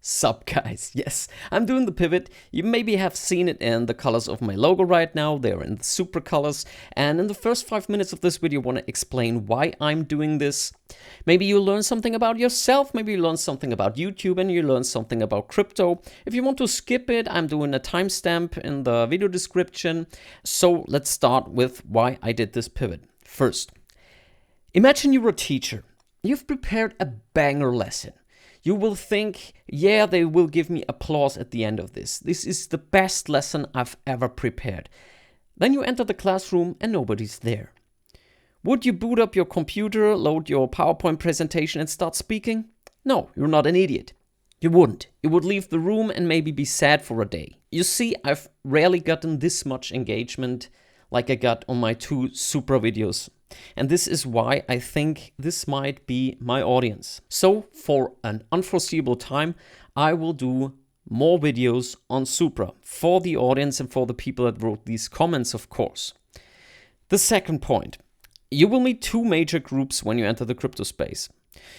Sup guys, yes, I'm doing the pivot. You maybe have seen it in the colors of my logo right now. They're in the SUPRA colors. And in the first 5 minutes of this video, I want to explain why I'm doing this. Maybe you learn something about yourself. Maybe you learn something about YouTube and you learn something about crypto. If you want to skip it, I'm doing a timestamp in the video description. So let's start with why I did this pivot. First, imagine you're a teacher. You've prepared a banger lesson. You will think, yeah, they will give me applause at the end of this. This is the best lesson I've ever prepared. Then you enter the classroom and nobody's there. Would you boot up your computer, load your PowerPoint presentation and start speaking? No, you're not an idiot. You wouldn't. You would leave the room and maybe be sad for a day. You see, I've rarely gotten this much engagement like I got on my 2 SUPRA videos. And this is why I think this might be my audience. So for an unforeseeable time, I will do more videos on SUPRA for the audience and for the people that wrote these comments, of course. The second point, you will meet 2 major groups when you enter the crypto space.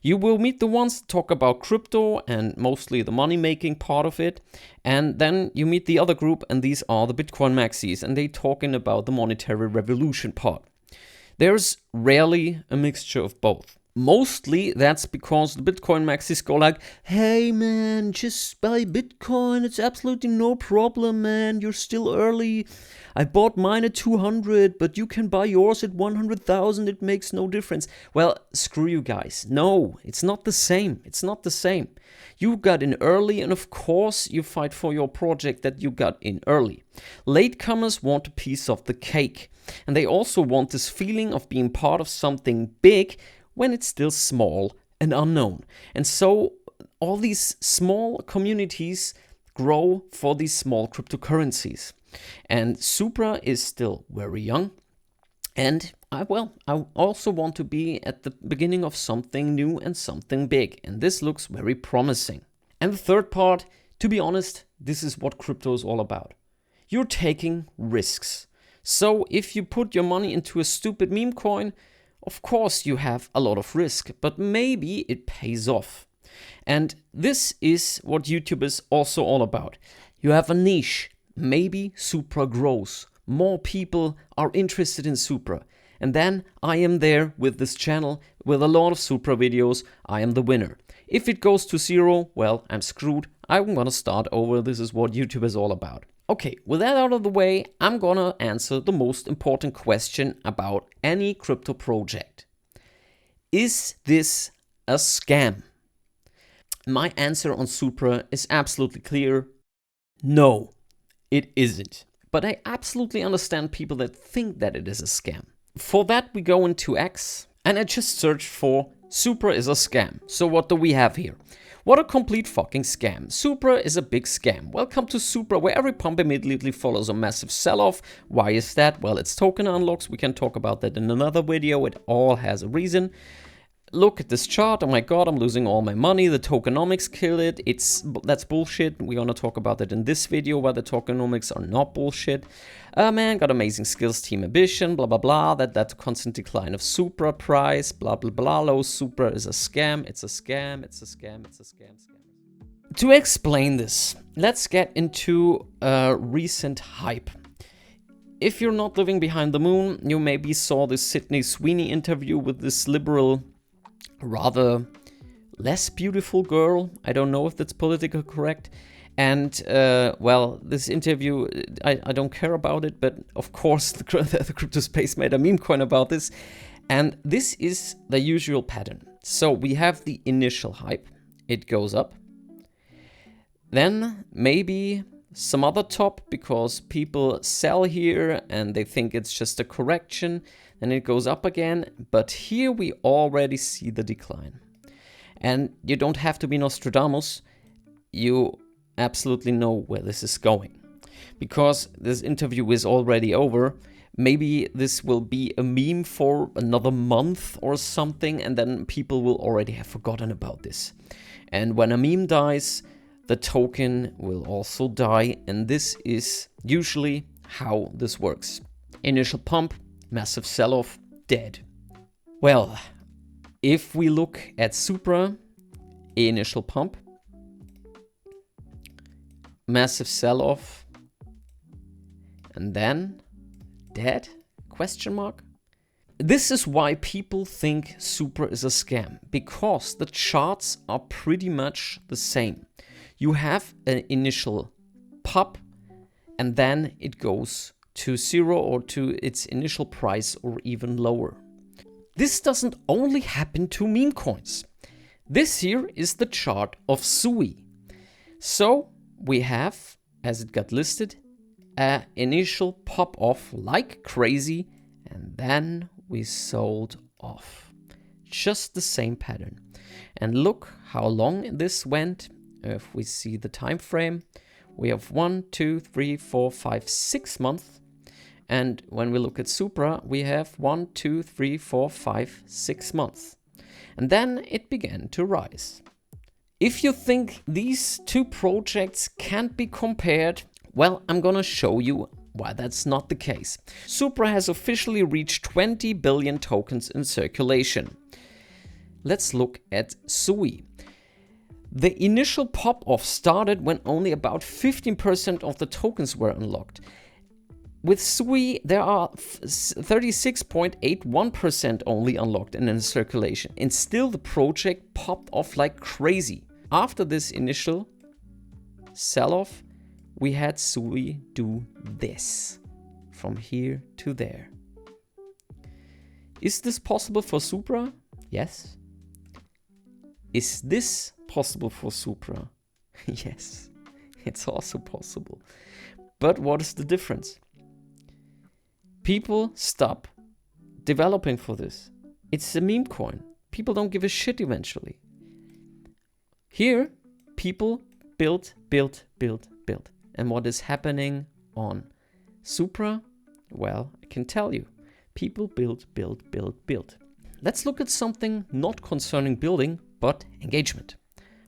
You will meet the ones that talk about crypto and mostly the money-making part of it. And then you meet the other group, and these are the Bitcoin maxis, and they talking about the monetary revolution part. There's rarely a mixture of both. Mostly that's because the Bitcoin maxis go like, hey man, just buy Bitcoin, it's absolutely no problem man, you're still early. I bought mine at 200, but you can buy yours at 100,000, it makes no difference. Well, screw you guys. No, it's not the same. It's not the same. You got in early and of course you fight for your project that you got in early. Latecomers want a piece of the cake. And they also want this feeling of being part of something big when it's still small and unknown. And so all these small communities grow for these small cryptocurrencies. And SUPRA is still very young. And I also want to be at the beginning of something new and something big. And this looks very promising. And the third part, to be honest, this is what crypto is all about. You're taking risks. So if you put your money into a stupid meme coin, of course you have a lot of risk, but maybe it pays off. And this is what YouTube is also all about. You have a niche. Maybe SUPRA grows. More people are interested in SUPRA. And then I am there with this channel with a lot of SUPRA videos. I am the winner. If it goes to 0, well, I'm screwed. I'm gonna start over. This is what YouTube is all about. Okay, with that out of the way, I'm gonna answer the most important question about any crypto project. Is this a scam? My answer on SUPRA is absolutely clear. No, it isn't. But I absolutely understand people that think that it is a scam. For that, we go into X, and I just searched for SUPRA is a scam. So what do we have here? What a complete fucking scam. SUPRA is a big scam. Welcome to SUPRA, where every pump immediately follows a massive sell-off. Why is that? Well, it's token unlocks. We can talk about that in another video. It all has a reason. Look at this chart. Oh my god, I'm losing all my money. The tokenomics kill it. That's bullshit. We're gonna talk about that in this video, why the tokenomics are not bullshit. Man, got amazing skills, team ambition, blah blah blah. That constant decline of SUPRA price, blah blah blah. Low SUPRA is a scam. It's a scam. It's a scam. It's a scam. To explain this, let's get into a recent hype. If you're not living behind the moon, you maybe saw this Sydney Sweeney interview with this liberal, rather less beautiful girl. I don't know if that's politically correct. And, well, this interview, I don't care about it, but of course the crypto space made a meme coin about this. And this is the usual pattern. So we have the initial hype. It goes up. Then maybe some other top because people sell here and they think it's just a correction. Then it goes up again. But here we already see the decline. And you don't have to be Nostradamus. You absolutely know where this is going. Because this interview is already over. Maybe this will be a meme for another month or something. And then people will already have forgotten about this. And when a meme dies, the token will also die, and this is usually how this works. Initial pump, massive sell-off, dead. Well, if we look at SUPRA, initial pump, massive sell-off, and then dead? Question mark. This is why people think SUPRA is a scam, because the charts are pretty much the same. You have an initial pop, and then it goes to zero or to its initial price or even lower. This doesn't only happen to meme coins. This here is the chart of SUI. So we have, as it got listed, an initial pop off like crazy, and then we sold off. Just the same pattern. And look how long this went. If we see the time frame, we have 1, 2, 3, 4, 5, 6 months. And when we look at SUPRA, we have 1, 2, 3, 4, 5, 6 months. And then it began to rise. If you think these two projects can't be compared, well, I'm gonna show you why that's not the case. SUPRA has officially reached 20 billion tokens in circulation. Let's look at SUI. The initial pop-off started when only about 15% of the tokens were unlocked. With SUI, there are 36.81% only unlocked and in circulation, and still the project popped off like crazy. After this initial sell-off, we had SUI do this, from here to there. Is this possible for SUPRA? Yes. Is this possible for SUPRA? Yes, it's also possible. But what is the difference? People stop developing for this. It's a meme coin. People don't give a shit eventually. Here, people build. And what is happening on SUPRA? Well, I can tell you. People build. Let's look at something not concerning building, but engagement.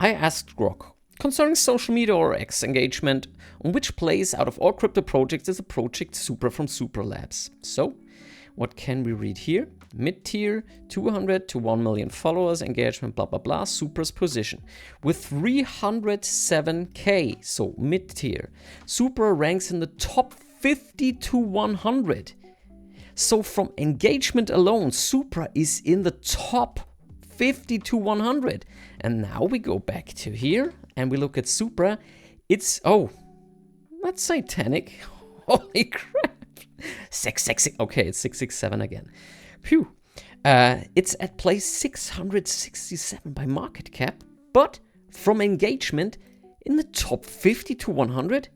I asked Grok, concerning social media or X engagement, on which place out of all crypto projects is a project SUPRA from SUPRA Labs. So, what can we read here? Mid-tier, 200 to 1 million followers, engagement, blah, blah, blah, SUPRA's position. With 307k, so mid-tier, SUPRA ranks in the top 50 to 100. So from engagement alone, SUPRA is in the top 50 to 100. And now we go back to here and we look at SUPRA. It's, oh, that's satanic. Holy crap. 666. Okay, it's 667 again. Phew. It's at place 667 by market cap, but from engagement in the top 50 to 100.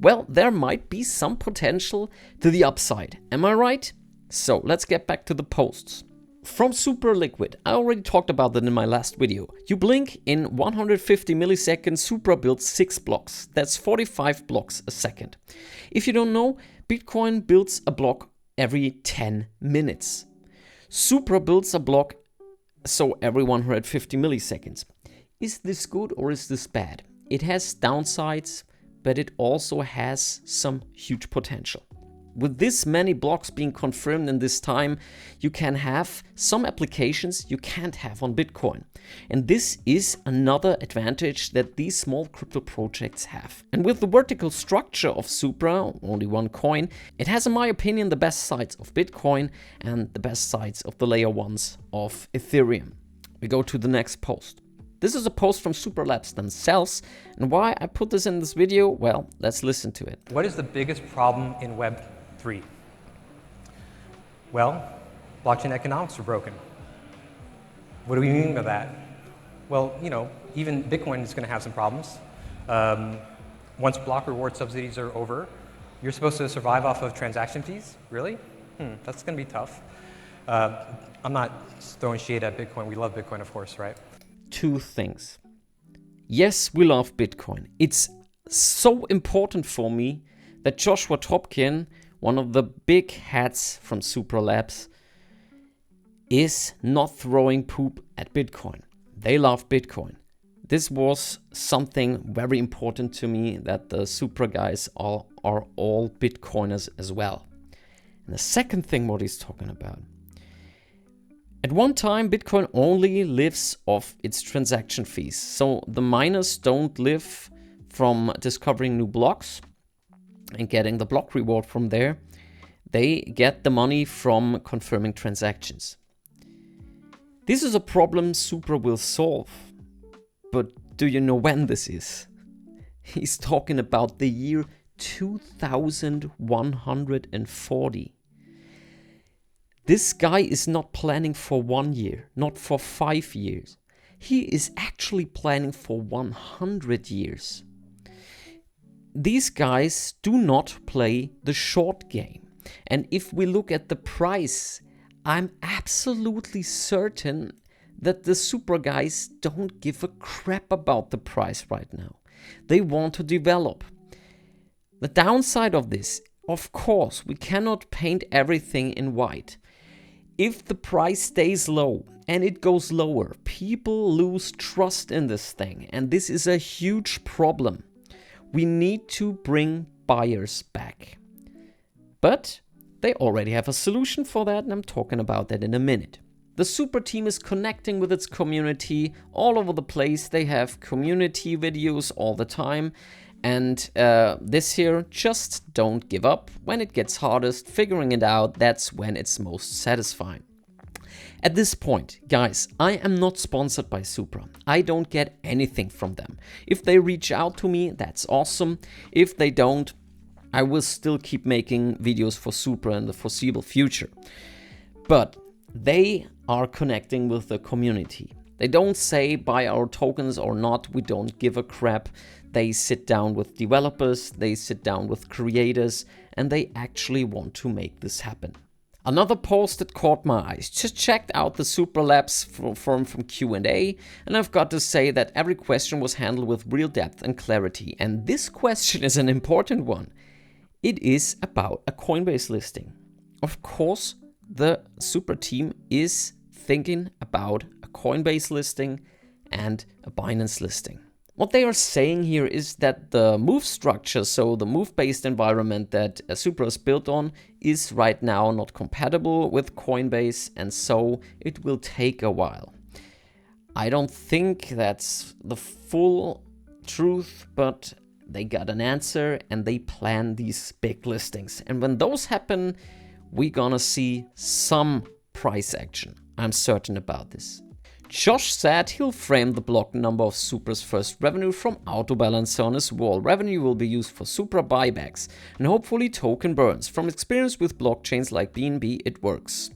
Well, there might be some potential to the upside. Am I right? So let's get back to the posts. From Super Liquid, I already talked about that in my last video. You blink, in 150 milliseconds, SUPRA builds 6 blocks. That's 45 blocks a second. If you don't know, Bitcoin builds a block every 10 minutes. SUPRA builds a block so every 150 milliseconds. Is this good or is this bad? It has downsides, but it also has some huge potential. With this many blocks being confirmed in this time, you can have some applications you can't have on Bitcoin. And this is another advantage that these small crypto projects have. And with the vertical structure of SUPRA, only one coin, it has, in my opinion, the best sides of Bitcoin and the best sides of the layer ones of Ethereum. We go to the next post. This is a post from SUPRA Labs themselves, and why I put this in this video, well, let's listen to it. What is the biggest problem in Web3? Well, blockchain economics are broken. What do we mean by that? Well, you know, even Bitcoin is going to have some problems. Once block reward subsidies are over, you're supposed to survive off of transaction fees? Really? That's going to be tough. I'm not throwing shade at Bitcoin. We love Bitcoin, of course, right? Two things. Yes, we love Bitcoin. It's so important for me that Joshua Topkin, one of the big hats from SUPRA Labs, is not throwing poop at Bitcoin. They love Bitcoin. This was something very important to me, that the SUPRA guys are all Bitcoiners as well. And the second thing what he's talking about. At one time, Bitcoin only lives off its transaction fees. So the miners don't live from discovering new blocks and getting the block reward from there. They get the money from confirming transactions. This is a problem SUPRA will solve. But do you know when this is? He's talking about the year 2140. This guy is not planning for 1 year, not for 5 years. He is actually planning for 100 years. These guys do not play the short game. And if we look at the price, I'm absolutely certain that the SUPRA guys don't give a crap about the price right now. They want to develop. The downside of this, of course, we cannot paint everything in white. If the price stays low and it goes lower, people lose trust in this thing, and this is a huge problem. We need to bring buyers back. But they already have a solution for that, and I'm talking about that in a minute. The SUPRA team is connecting with its community all over the place. They have community videos all the time. And this here, just don't give up. When it gets hardest, figuring it out, that's when it's most satisfying. At this point, guys, I am not sponsored by SUPRA. I don't get anything from them. If they reach out to me, that's awesome. If they don't, I will still keep making videos for SUPRA in the foreseeable future. But they are connecting with the community. They don't say buy our tokens or not, we don't give a crap. They sit down with developers, they sit down with creators, and they actually want to make this happen. Another post that caught my eyes. Just checked out the SUPRA Labs forum from Q&A, and I've got to say that every question was handled with real depth and clarity. And this question is an important one. It is about a Coinbase listing. Of course, the SUPRA team is thinking about a Coinbase listing and a Binance listing. What they are saying here is that the move structure, so the move-based environment that SUPRA is built on, is right now not compatible with Coinbase, and so it will take a while. I don't think that's the full truth, but they got an answer and they plan these big listings. And when those happen, we're gonna see some price action. I'm certain about this. Josh said he'll frame the block number of SUPRA's first revenue from autobalance on his wall. Revenue will be used for SUPRA buybacks and hopefully token burns. From experience with blockchains like BNB, it works.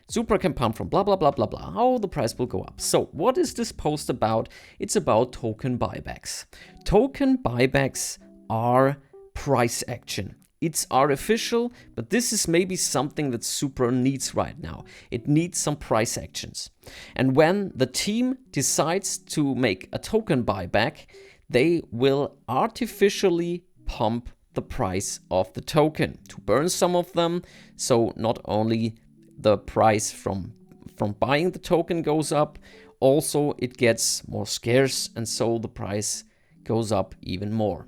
SUPRA can pump from blah blah blah blah blah. How the price will go up. So what is this post about? It's about token buybacks. Token buybacks are price action. It's artificial, but this is maybe something that SUPRA needs right now. It needs some price actions. And when the team decides to make a token buyback, they will artificially pump the price of the token to burn some of them. So not only the price from buying the token goes up, also it gets more scarce, and so the price goes up even more.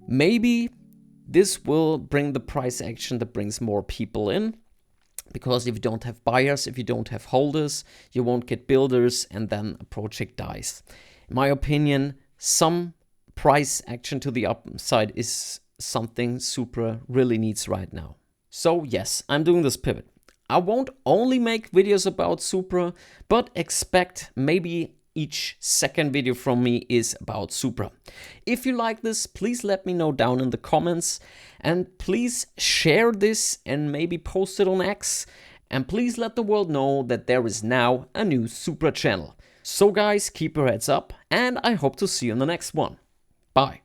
Maybe this will bring the price action that brings more people in, because if you don't have buyers, if you don't have holders, you won't get builders, and then a project dies. In my opinion, some price action to the upside is something SUPRA really needs right now. So yes, I'm doing this pivot. I won't only make videos about SUPRA, but expect maybe each second video from me is about SUPRA. If you like this, please let me know down in the comments, and please share this and maybe post it on X, and please let the world know that there is now a new SUPRA channel. So guys, keep your heads up, and I hope to see you in the next one. Bye.